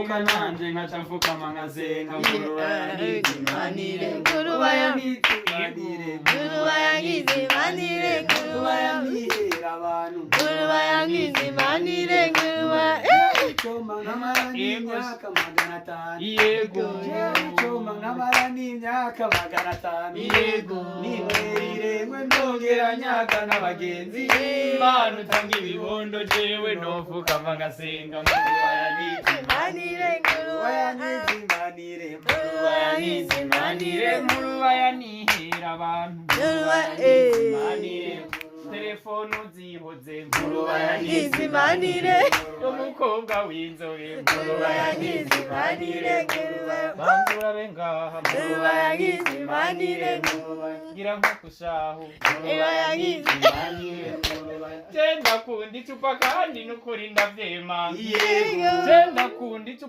nanje nkacamfukama nkasenga ngurube yangizimanire ngurube yangizimanire ngurube yangizimanire ngurube yanihera abantu ngurube yangizimanire ngurube Choma nkamara n'imyaka magana atanu yego Choma nkamara n'imyaka magana atanu yego niwerengwe ndongera nyaka n'abagenzi Imana utanga ibibondo jewe nofukama ngasenga ngurube yangizimanire ngurube yangizimanire ngurube yangizimanire ngurube yanihera abantu ngurube yangizimanire telefone uzihoze ngurube yangizimanire umukobwa w'inzobe ngurube yangizimanire ngurube bambura bengaha ngurube yangizimanire ngira nko kushaho ngurube yangizimanire je ndakunda icupa kandi nukuri ndavyema yego je ndakunda icupa